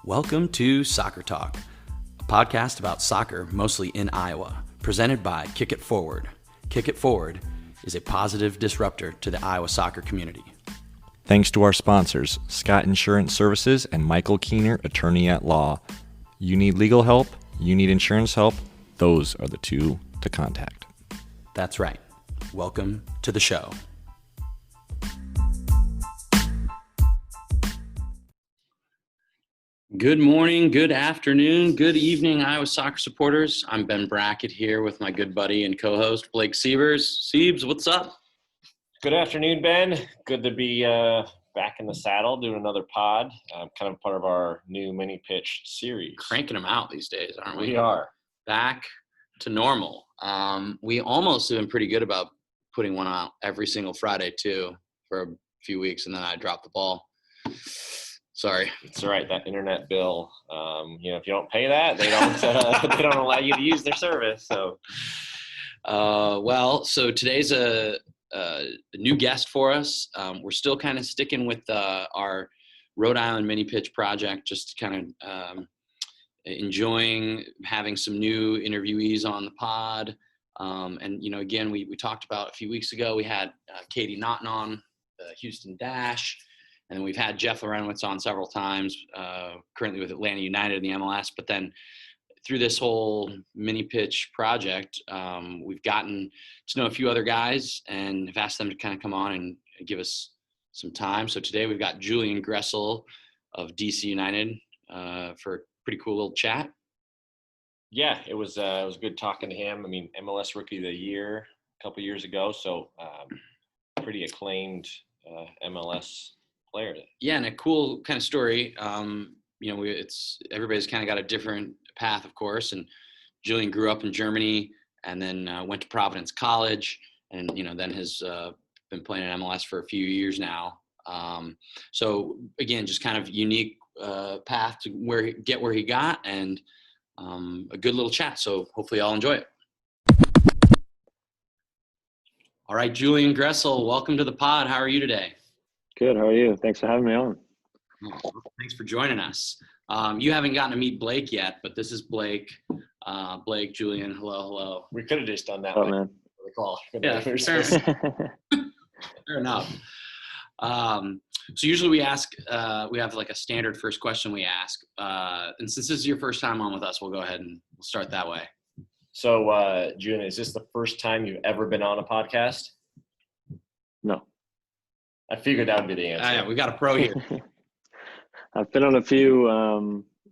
Welcome to Soccer Talk, a podcast about soccer, mostly in Iowa, presented by Kick It Forward. Kick It Forward is a positive disruptor to the Iowa soccer community. Thanks to our sponsors, Scott Insurance Services and Michael Keener, Attorney at Law. You need legal help, you need insurance help, those are the two to contact. That's right. Welcome to the show. Good morning, good afternoon, good evening, Iowa soccer supporters. I'm Ben Brackett here with my good buddy and co-host, Blake Sievers. Siebes, what's up? Good afternoon, Ben. Good to be back in the saddle doing another pod, kind of part of our new mini pitch series. Cranking them out these days, aren't we? We are. Back to normal. We almost have been pretty good about putting one out every single Friday, too, for a few weeks, and then I dropped the ball. Sorry. It's all right. That internet bill, if you don't pay that, they don't allow you to use their service. So, so today's a new guest for us. We're still kind of sticking with our Rhode Island mini pitch project, just kind of enjoying having some new interviewees on the pod. Again, we talked about a few weeks ago, we had Katie Naughton on the Houston Dash. And we've had Jeff Larentowicz on several times, currently with Atlanta United in the MLS. But then through this whole mini pitch project, we've gotten to know a few other guys and have asked them to kind of come on and give us some time. So today we've got Julian Gressel of DC United for a pretty cool little chat. Yeah, it was good talking to him. I mean, MLS Rookie of the Year a couple years ago. So pretty acclaimed MLS player. Yeah, and a cool kind of story. It's everybody's kind of got a different path, of course. And Julian grew up in Germany and then went to Providence College, and then has been playing in MLS for a few years now. So again, just kind of unique path to where he got, and a good little chat. So hopefully y'all enjoy it. All right, Julian Gressel, welcome to the pod. How are you today? Good. How are you? Thanks for having me on. Thanks for joining us. You haven't gotten to meet Blake yet, but this is Blake. Blake, Julian, hello. We could have just done that. Oh, man. Yeah, fair enough. So usually we ask, we have like a standard first question we ask. And since this is your first time on with us, we'll go ahead and we'll start that way. So, Julian, is this the first time you've ever been on a podcast? No. I figured that would be the answer. Yeah, we got a pro here. I've been on a few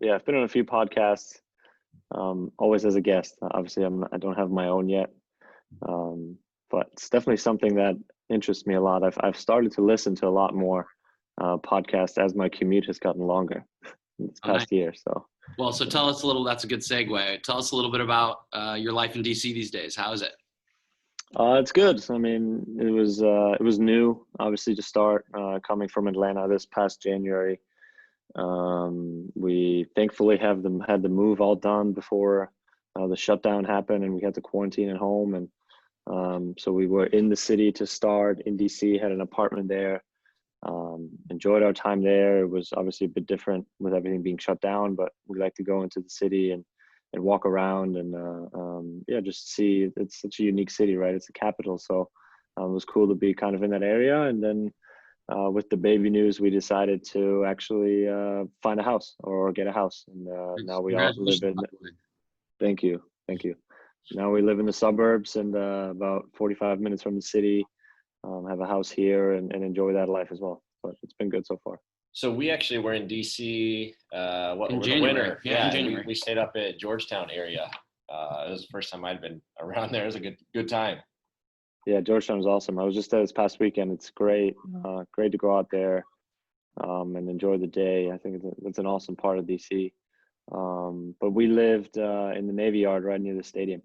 podcasts, always as a guest. Obviously, I don't have my own yet, but it's definitely something that interests me a lot. I've started to listen to a lot more podcasts as my commute has gotten longer this past year. So tell us a little. That's a good segue. Tell us a little bit about your life in DC these days. How is it? It's good. I mean, it was new, obviously, to start coming from Atlanta this past January. We thankfully had the move all done before the shutdown happened, and we had to quarantine at home. And so we were in the city to start in DC, had an apartment there, enjoyed our time there. It was obviously a bit different with everything being shut down, but we like to go into the city and walk around and just see. It's such a unique city, right? It's the capital, so it was cool to be kind of in that area. And then with the baby news, we decided to actually find a house or get a house, and now we all live in. Thank you. Now we live in the suburbs and about 45 minutes from the city. Have a house here and enjoy that life as well. But it's been good so far. So we actually were in DC in the January. winter. Yeah, in January. We stayed up at Georgetown area. It was the first time I'd been around there. It was a good time. Yeah, Georgetown was awesome. I was just there this past weekend. It's great. Great to go out there and enjoy the day. I think it's an awesome part of DC. But we lived in the Navy Yard right near the stadium.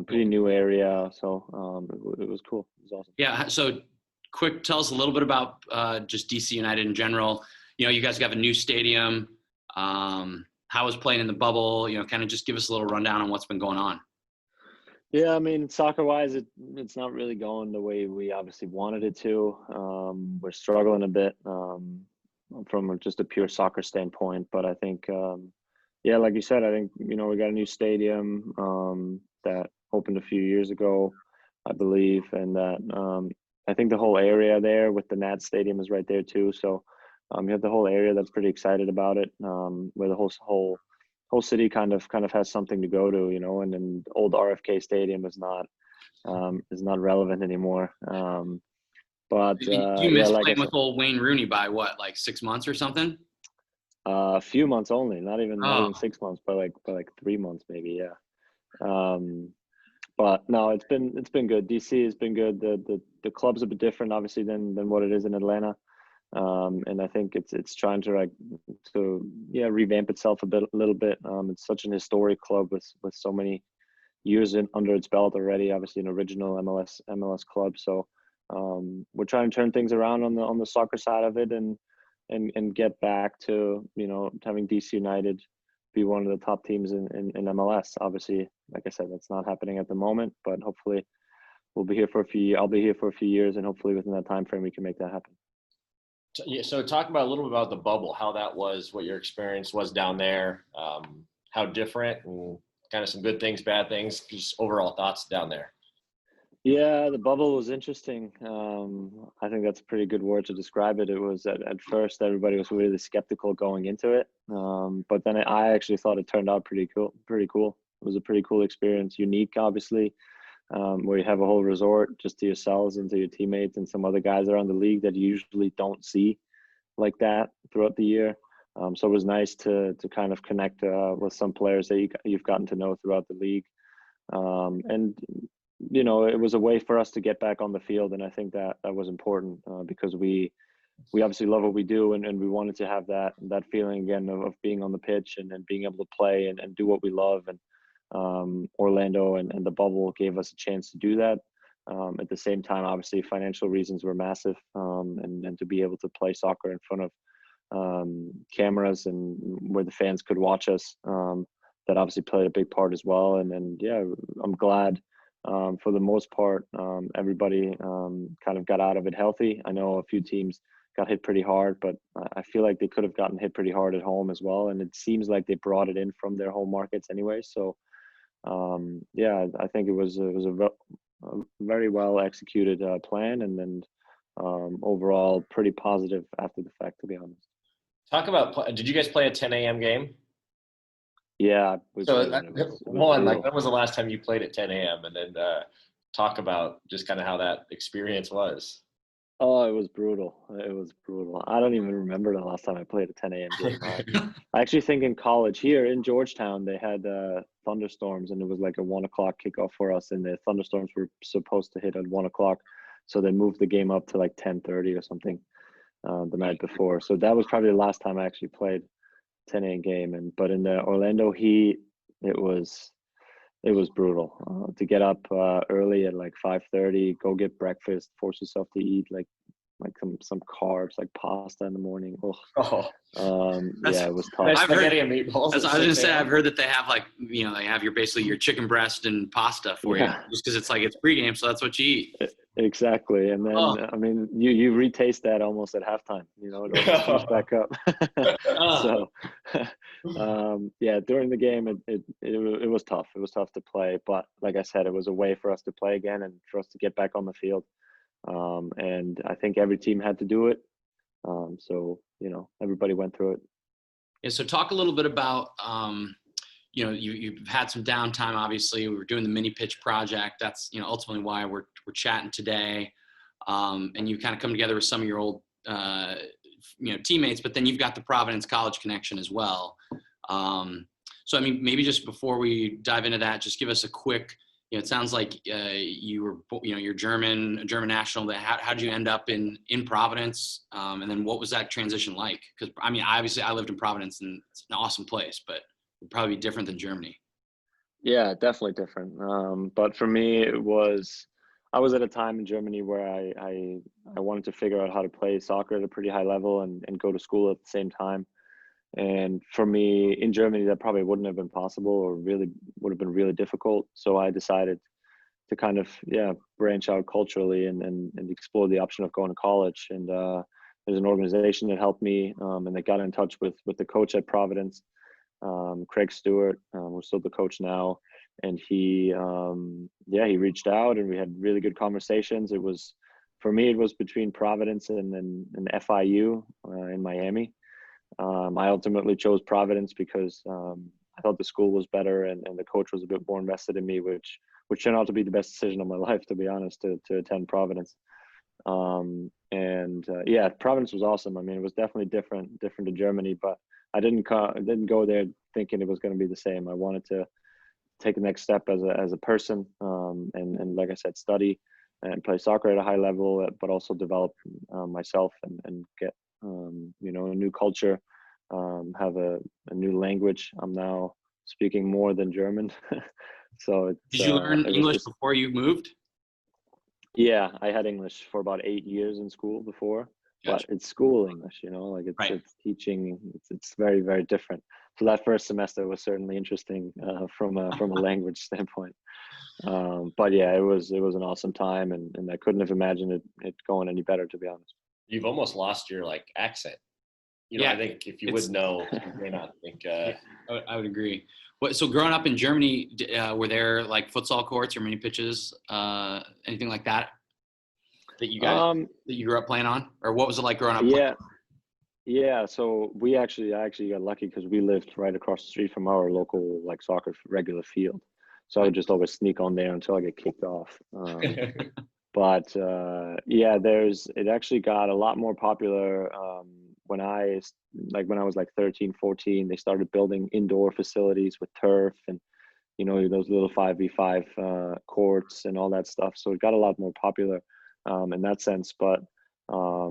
Pretty new area. So it was cool. It was awesome. Yeah. So quick, tell us a little bit about just DC United in general. You guys have a new stadium. How was playing in the bubble? Kind of just give us a little rundown on what's been going on. Yeah, I mean, soccer-wise, it's not really going the way we obviously wanted it to. We're struggling a bit. from just a pure soccer standpoint. But I think, yeah, like you said, I think, we got a new stadium that opened a few years ago, I believe, and that I think the whole area there with the Nats Stadium is right there too. So you have the whole area that's pretty excited about it, where the whole city kind of has something to go to, and then the old RFK Stadium is not relevant anymore. But Do you yeah, miss like I playing said, with old Wayne Rooney by what, like 6 months or something? a few months only, not Oh, even 6 months, but like 3 months maybe, yeah. But no, it's been good. DC has been good. The club's a bit different, obviously, than what it is in Atlanta. And I think it's trying to revamp itself a little bit. It's such an historic club with so many years under its belt already. Obviously, an original MLS club. So we're trying to turn things around on the soccer side of it, and get back to having DC United be one of the top teams in MLS. Obviously, like I said, that's not happening at the moment, but hopefully I'll be here for a few years, and hopefully within that time frame we can make that happen. Yeah, so talk about a little bit about the bubble, how that was, what your experience was down there, how different, and kind of some good things, bad things, just overall thoughts down there. Yeah, the bubble was interesting. I think that's a pretty good word to describe it. It was at first everybody was really skeptical going into it, but then I actually thought it turned out pretty cool. Pretty cool. It was a pretty cool experience, unique, obviously, where you have a whole resort just to yourselves and to your teammates and some other guys around the league that you usually don't see like that throughout the year. So it was nice to kind of connect with some players that you've gotten to know throughout the league, and it was a way for us to get back on the field, and I think that was important because we obviously love what we do, and we wanted to have that feeling again of being on the pitch and being able to play and do what we love. And Orlando and the bubble gave us a chance to do that. At the same time, obviously, financial reasons were massive, and to be able to play soccer in front of cameras and where the fans could watch us, that obviously played a big part as well. And yeah, I'm glad. For the most part, everybody kind of got out of it healthy. I know a few teams got hit pretty hard, but I feel like they could have gotten hit pretty hard at home as well. And it seems like they brought it in from their home markets anyway. So yeah, I think it was a very well executed plan, and overall pretty positive after the fact, to be honest. Talk about, did you guys play a 10 a.m. game? Yeah, So it was one, like, brutal. when was the last time you played at 10 a.m.? And then talk about just kind of how that experience was. Oh, it was brutal. It was brutal. I don't even remember the last time I played a 10 a.m. game. I actually think in college here in Georgetown, they had thunderstorms, and it was like a 1 o'clock kickoff for us, and the thunderstorms were supposed to hit at 1 o'clock. So they moved the game up to like 10:30 or something the night before. So that was probably the last time I actually played 10 a.m. game. But in the Orlando Heat, it was brutal to get up early at like 5:30, go get breakfast, force yourself to eat like some carbs, like pasta in the morning. Oh, Yeah, it was tough. nice I've heard, spaghetti and meatballs. as at I was gonna 6 say, a.m.? I've heard that they have like, they have basically your chicken breast and pasta for you, Yeah, just because it's like it's pregame, so that's what you eat. exactly. And then Oh, I mean, you retaste that almost at halftime. It almost comes back up. oh. So yeah, during the game, it was tough. It was tough to play, but like I said, it was a way for us to play again and for us to get back on the field. And I think every team had to do it. So everybody went through it. Yeah, so talk a little bit about, you've had some downtime. Obviously, we were doing the mini pitch project. That's ultimately why we're chatting today. And you kind of come together with some of your old teammates, but then you've got the Providence College connection as well. So I mean, maybe just before we dive into that, just give us a quick. It sounds like you were, you're German, a German national. How did you end up in Providence? And then what was that transition like? Because I mean, obviously, I lived in Providence, and it's an awesome place, but it'd probably be different than Germany. Yeah, definitely different. But for me, I was at a time in Germany where I wanted to figure out how to play soccer at a pretty high level and go to school at the same time. And for me in Germany, that probably wouldn't have been possible, or really would have been really difficult. So I decided to kind of, branch out culturally and explore the option of going to college. And there's an organization that helped me, and they got in touch with the coach at Providence, Craig Stewart, who's still the coach now. And he reached out, and we had really good conversations. For me, it was between Providence and FIU in Miami. I ultimately chose Providence because I thought the school was better, and the coach was a bit more invested in me, which turned out to be the best decision of my life, to be honest, to attend Providence. Providence was awesome. I mean, it was definitely different to Germany, but I didn't go there thinking it was going to be the same. I wanted to take the next step as a person, and like I said, study and play soccer at a high level, but also develop myself and get a new culture, have a new language. I'm now speaking more than German. So did you learn English before you moved? Yeah, I had English for about 8 years in school before. Gotcha. But it's school English, it's teaching. It's very, very different. So that first semester was certainly interesting from a language standpoint. But yeah, it was an awesome time, and I couldn't have imagined it going any better, to be honest. You've almost lost your accent. I think if you would know, you may not think. I would agree. So growing up in Germany, were there futsal courts or mini pitches, anything like that you guys that you grew up playing on, or what was it like growing up? Yeah. So I actually got lucky because we lived right across the street from our local soccer regular field. So I would just always sneak on there until I get kicked off. But it actually got a lot more popular when I was 13, 14. They started building indoor facilities with turf and those little 5v5 courts and all that stuff. So it got a lot more popular in that sense. But I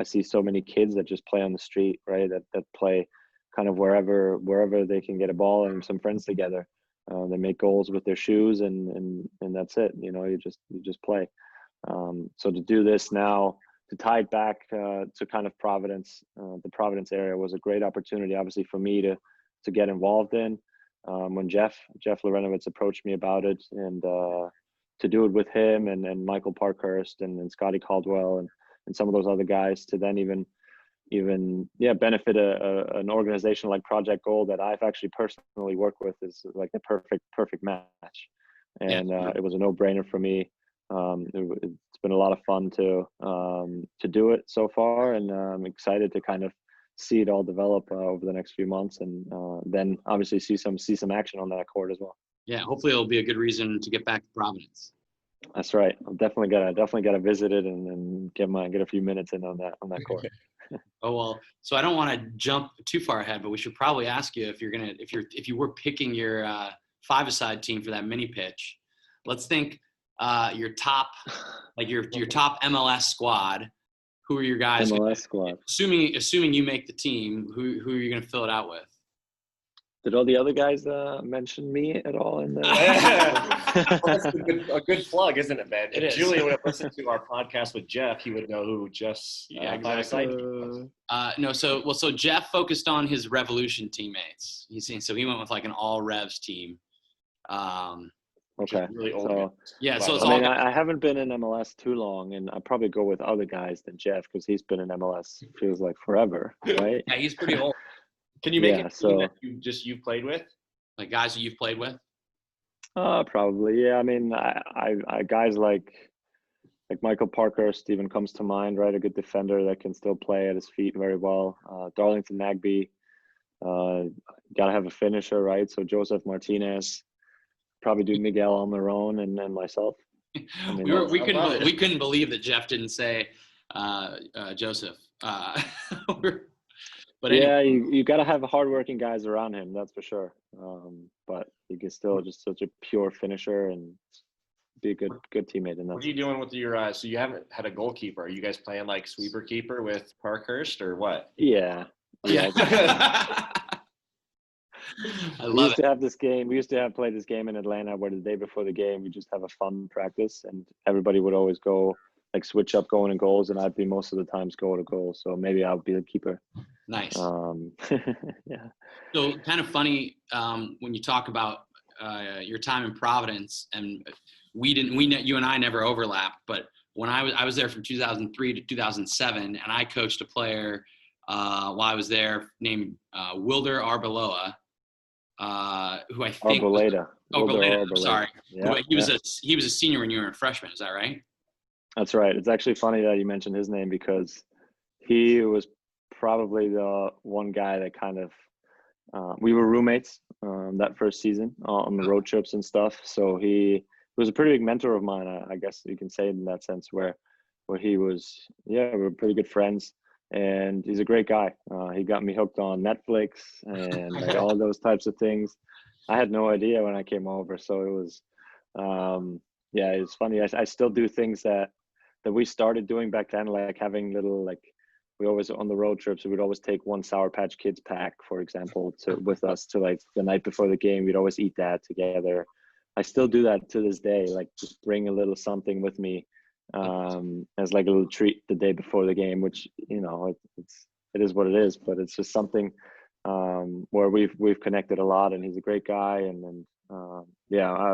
see so many kids that just play on the street, right? That play kind of wherever they can get a ball and some friends together. They make goals with their shoes, and that's it. You just play. So to do this now, to tie it back to kind of Providence, the Providence area was a great opportunity, obviously, for me to get involved in. When Jeff Larentowicz approached me about it, and to do it with him and Michael Parkhurst and Scotty Caldwell and some of those other guys, to then even benefit an organization like Project Gold that I've actually personally worked with, is like a perfect match. And it was a no-brainer for me. It's been a lot of fun to do it so far, and I'm excited to kind of see it all develop over the next few months, and then obviously see some action on that court as well. Yeah, hopefully it'll be a good reason to get back to Providence. That's right. I'm definitely gotta visit it and get a few minutes in on that court. Oh, well, so I don't want to jump too far ahead, but we should probably ask you if you were picking your five-a-side team for that mini pitch. Let's think your top MLS squad. Who are your guys? MLS squad. Assuming you make the team, who are you going to fill it out with? Did all the other guys mention me at all in there? Well, that's a good plug, isn't it, man? It is. Julian would have listened to our podcast with Jeff. He would know who Jeff's exactly. So Jeff focused on his Revolution teammates. So he went with an all Revs team. Okay. Really old. So, yeah. So it's I haven't been in MLS too long, and I probably go with other guys than Jeff because he's been in MLS feels like forever, right? Yeah, he's pretty old. Can you make a team that you've played with? Like guys that you've played with? Probably, yeah. I mean, I guys like Michael Parkhurst even comes to mind, right? A good defender that can still play at his feet very well. Darlington Nagbe, gotta have a finisher, right? So Joseph Martinez, probably do Miguel Almiron and myself. I mean, we couldn't believe that Jeff didn't say Joseph. But yeah, anyway. you got to have hardworking guys around him, that's for sure. But he can still just such a pure finisher and be a good teammate in that. What are you doing with your? So you haven't had a goalkeeper. Are you guys playing sweeper keeper with Parkhurst or what? Yeah. We used to play this game in Atlanta where the day before the game we just have a fun practice, and everybody would always go switch up going in goals, and I'd be most of the times goal to goal. So maybe I'll be the keeper. Nice. Yeah. So kind of funny when you talk about your time in Providence, and you and I never overlapped, but when I was there from 2003 to 2007, and I coached a player while I was there named Wilder Arbeloa, who I think Arboleda. Arboleda. Sorry, Yeah, he was a senior when you were a freshman. Is that right? that's right. It's actually funny that you mentioned his name because he was probably the one guy that kind of we were roommates that first season on the road trips and stuff. So he was a pretty big mentor of mine, I guess you can say in that sense, where he was, we were pretty good friends, and he's a great guy. He got me hooked on Netflix and like all those types of things. I had no idea when I came over, so it was, it was funny. I still do things that we started doing back then, like having little we always on the road trips, we would always take one Sour Patch Kids pack, for example, with us to like the night before the game. We'd always eat that together. I still do that to this day, like just bring a little something with me as like a little treat the day before the game, which, it is what it is, but it's just something where we've connected a lot, and he's a great guy. And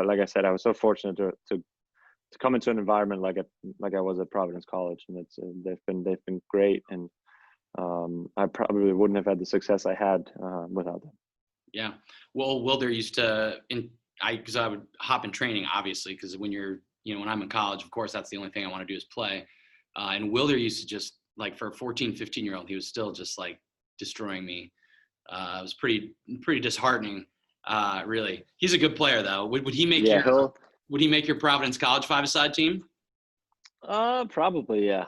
like I said, I was so fortunate to come into an environment like I was at Providence College, and they've been great, and I probably wouldn't have had the success I had without them. Yeah, well, Wilder used to because I would hop in training, obviously, because when when I'm in college, of course, that's the only thing I want to do is play. And Wilder used to just like, for a 14, 15-year-old, he was still just like destroying me. It was pretty disheartening, really. He's a good player though. Would he make Would he make your Providence College five-a-side team? Probably, yeah.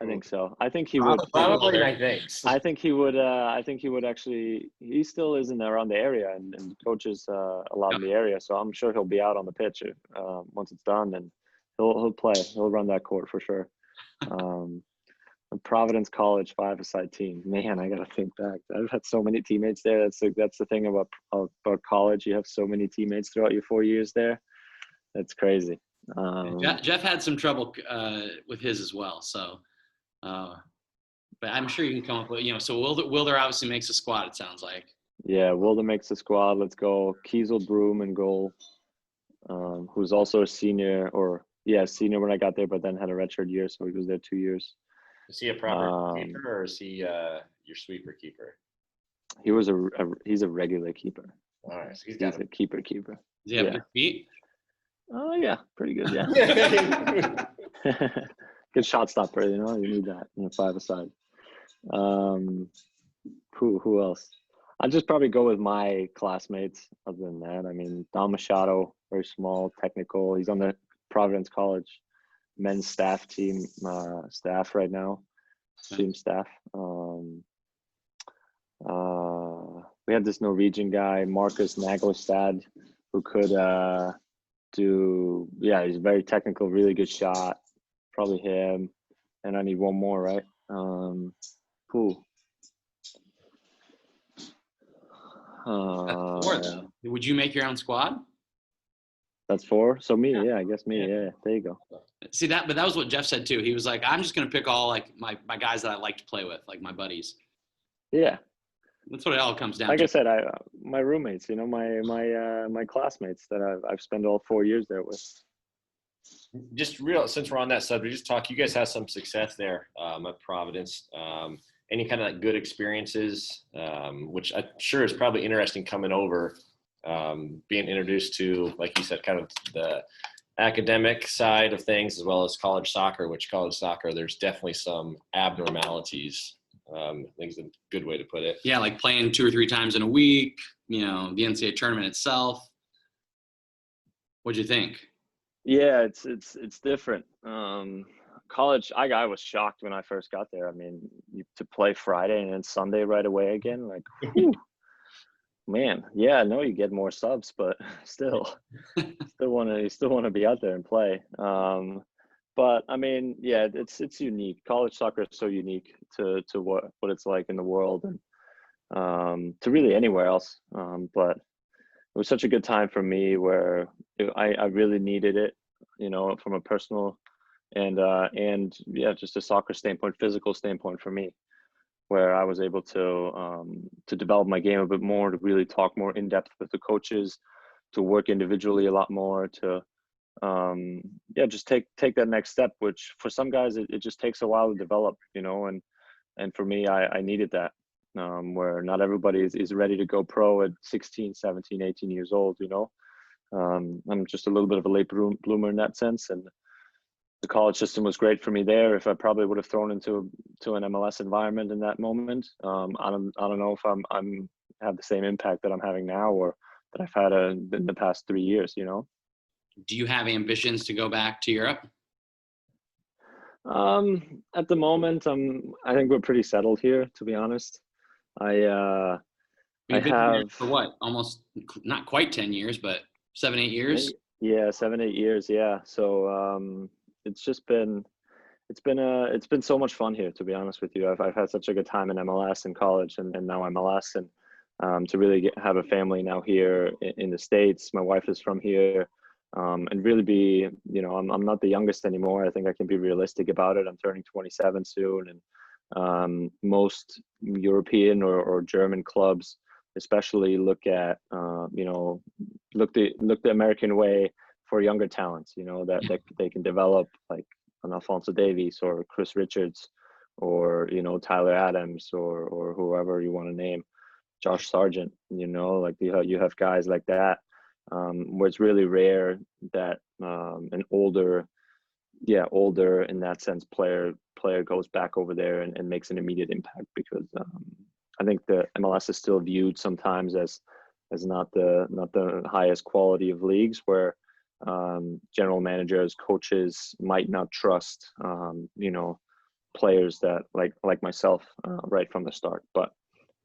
I think so. I think he would. Probably, I think. I think he would. I think he would actually. He still isn't around the area and coaches a lot in the area. So I'm sure he'll be out on the pitch once it's done, and he'll play. He'll run that court for sure. A Providence College five-a-side team. Man, I gotta think back. I've had so many teammates there. That's the thing about college. You have so many teammates throughout your 4 years there. That's crazy. Jeff had some trouble with his as well. So. But I'm sure you can come up with, so Wilder obviously makes a squad, it sounds like. Yeah, Wilder makes the squad. Let's go. Kiesel Broom in goal, who's also a senior, senior when I got there, but then had a redshirt year, so he was there 2 years. Is he a proper keeper, or is he your sweeper keeper? He was he's a regular keeper. All right, so he's a keeper. Does he have good feet? Oh, yeah, pretty good, yeah. Good shot stopper, you need that in a five-a-side. Who else? I'd just probably go with my classmates. Other than that, I mean, Don Machado, very small, technical. He's on the Providence College men's staff team staff right now, team staff. We had this Norwegian guy, Marcus Naglestad, who could he's very technical, really good shot. Probably him, and I need one more, right? Who? Four, though. Would you make your own squad? That's four. So me, yeah, I guess me. Yeah, there you go. See that, but that was what Jeff said too. He was like, "I'm just gonna pick all like my guys that I like to play with, like my buddies." Yeah, that's what it all comes down. Like to. I said, my roommates, my classmates that I've spent all 4 years there with. Just since we're on that subject, just talk. You guys had some success there at Providence. Any kind of like good experiences, which I'm sure is probably interesting coming over, being introduced to, like you said, kind of the academic side of things as well as college soccer. Which college soccer, there's definitely some abnormalities. I think is a good way to put it. Yeah, like playing 2 or 3 times in a week. The NCAA tournament itself. What'd you think? Yeah, it's different. College, I was shocked when I first got there. I mean, to play Friday and then Sunday right away again, like, whew, man. Yeah, I know you get more subs, but still want to be out there and play. But I mean, yeah, it's unique. College soccer is so unique to what it's like in the world, and to really anywhere else. But it was such a good time for me where I really needed it, from a personal and just a soccer standpoint, physical standpoint for me, where I was able to develop my game a bit more, to really talk more in depth with the coaches, to work individually a lot more, to yeah, just take that next step, which for some guys it just takes a while to develop, and for me, I needed that, where not everybody is ready to go pro at 16, 17, 18 years old, I'm just a little bit of a late bloomer in that sense, and the college system was great for me there. If I probably would have thrown into an MLS environment in that moment, I don't know if I'm have the same impact that I'm having now or that I've had in the past 3 years, Do you have ambitions to go back to Europe? At the moment, I think we're pretty settled here, to be honest. I You've been here have for what? Almost not quite 10 years, but 7, 8 years. yeah, 7, 8 years. Yeah. So, it's been so much fun here, to be honest with you. I've had such a good time in MLS in college and now MLS, and to really have a family now here in the States. My wife is from here. And really be, I'm not the youngest anymore. I think I can be realistic about it. I'm turning 27 soon, and most European or German clubs, especially look at, look the American way for younger talents. That they can develop, like an Alphonso Davies or Chris Richards, or Tyler Adams or whoever you want to name, Josh Sargent. Like you have guys like that. Where it's really rare that an older in that sense player goes back over there and makes an immediate impact, because I think the MLS is still viewed sometimes as not the highest quality of leagues, where general managers, coaches might not trust players that like myself right from the start. But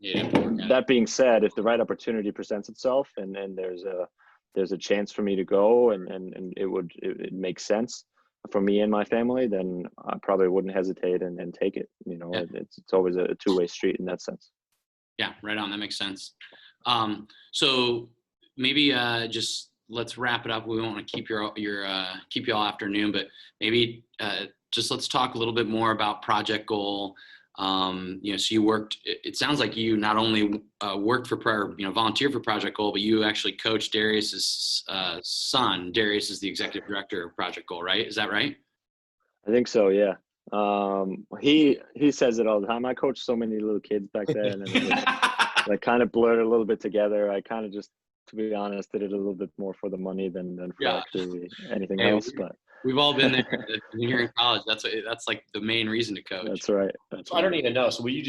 Yeah. that being said, if the right opportunity presents itself and there's a chance for me to go and it makes sense for me and my family, then I probably wouldn't hesitate and take it. Yeah. It's always a two-way street in that sense. Yeah, right on. That makes sense. So maybe just let's wrap it up. We won't want to keep keep you all afternoon, but maybe just let's talk a little bit more about Project Goal. So you worked, it sounds like you not only worked for volunteered for Project Goal, but you actually coached Darius's son. Darius is the executive director of Project Goal, right? Is that right? I think so. Yeah. He says it all the time. I coached so many little kids back then, and I kind of blurred a little bit together. I kind of just, to be honest, did it a little bit more for the money than for actually anything else. But we've all been there when you're in college. That's like the main reason to coach. That's right. I don't even know. So will you,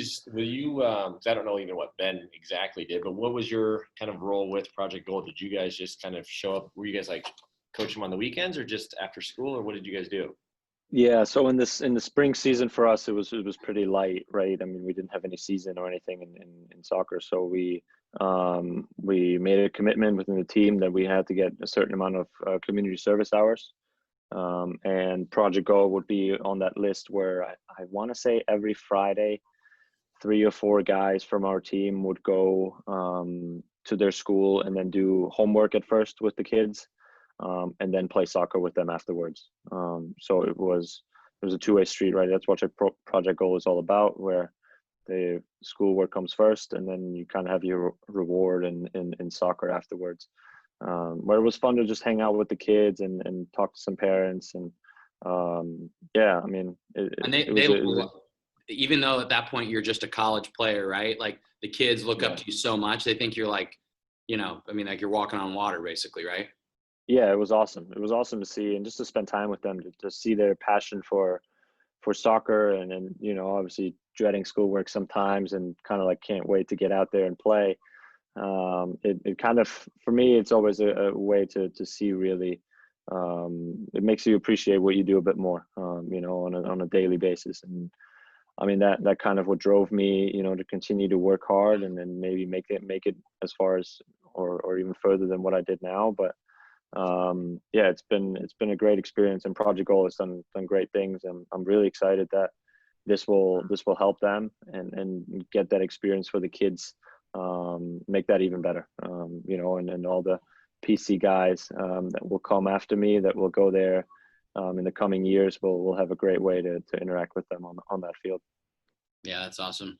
'cause I don't know even what Ben exactly did, but what was your kind of role with Project Goal? Did you guys just kind of show up? Were you guys like coach them on the weekends or just after school, or what did you guys do? Yeah, so in the spring season for us, it was pretty light, right? I mean, we didn't have any season or anything in soccer, so we made a commitment within the team that we had to get a certain amount of community service hours, and Project Goal would be on that list, where I want to say every Friday, 3 or 4 guys from our team would go to their school and then do homework at first with the kids. And then play soccer with them afterwards. So it was a two-way street, right? That's what Project Goal is all about, where the schoolwork comes first, and then you kind of have your reward in soccer afterwards. Where it was fun to just hang out with the kids and talk to some parents, and yeah, I mean, even though at that point you're just a college player, right? Like the kids look up to you so much, they think you're like, like you're walking on water, basically, right? Yeah, it was awesome. It was awesome to see, and just to spend time with them, to see their passion for soccer, and obviously dreading schoolwork sometimes, and kind of like can't wait to get out there and play. It kind of, for me, it's always a way to see really. It makes you appreciate what you do a bit more, on a daily basis. And I mean, that kind of what drove me, to continue to work hard and then maybe make it as far as or even further than what I did now. But yeah, it's been a great experience, and Project Goal has done great things, and I'm really excited that this will help them and get that experience for the kids, make that even better, and all the PC guys that will come after me, that will go there in the coming years, will have a great way to interact with them on that field. Yeah, that's awesome.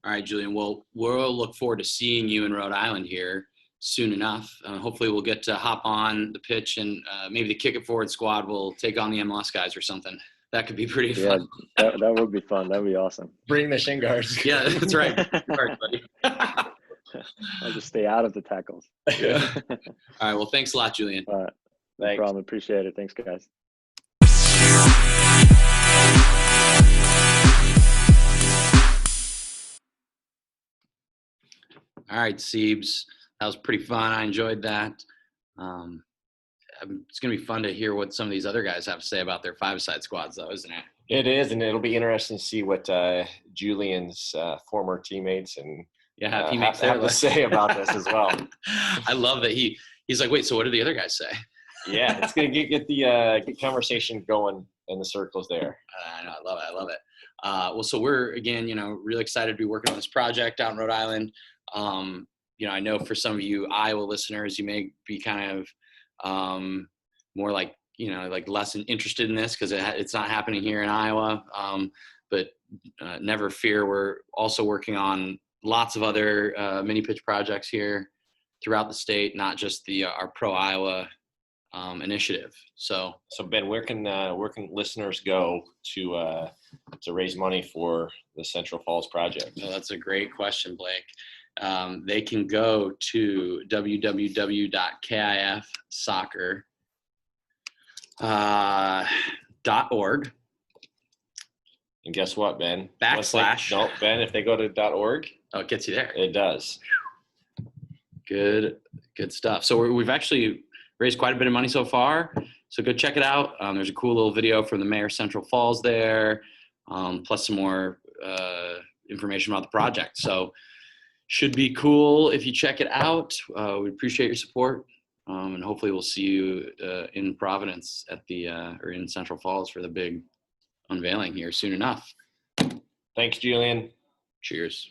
All right, Julian, well, we'll look forward to seeing you in Rhode Island here. soon enough. Hopefully we'll get to hop on the pitch, and maybe the kick it forward squad will take on the MLS guys or something. That could be pretty fun. Yeah, that would be fun. That'd be awesome. Bring the shin guards. Yeah, that's right. Buddy. I'll just stay out of the tackles. Yeah. All right. Well, thanks a lot, Julian. All right. No problem. Appreciate it. Thanks, guys. All right, Siebes. That was pretty fun. I enjoyed that. It's going to be fun to hear what some of these other guys have to say about their five-a-side squads, though, isn't it? It is, and it'll be interesting to see what Julian's former teammates and have to say about this as well. I love that he's like, wait, so what did the other guys say? Yeah, it's going to get the conversation going in the circles there. I know, I love it. Well, so we're, again, really excited to be working on this project out in Rhode Island. I know for some of you Iowa listeners, you may be kind of more like less interested in this because it's not happening here in Iowa. But never fear, we're also working on lots of other mini pitch projects here throughout the state, not just our Pro Iowa initiative. So Ben, where can listeners go to raise money for the Central Falls project? Well, that's a great question, Blake. They can go to www.kifsoccer.org. And guess what, Ben? / Ben, if they go to .org. Oh, it gets you there. It does. Good stuff. So we've actually raised quite a bit of money so far. So go check it out. There's a cool little video from the mayor of Central Falls there, plus some more information about the project. So should be cool if you check it out. We appreciate your support. And hopefully we'll see you in Providence or in Central Falls for the big unveiling here soon enough. Thanks, Julian. Cheers.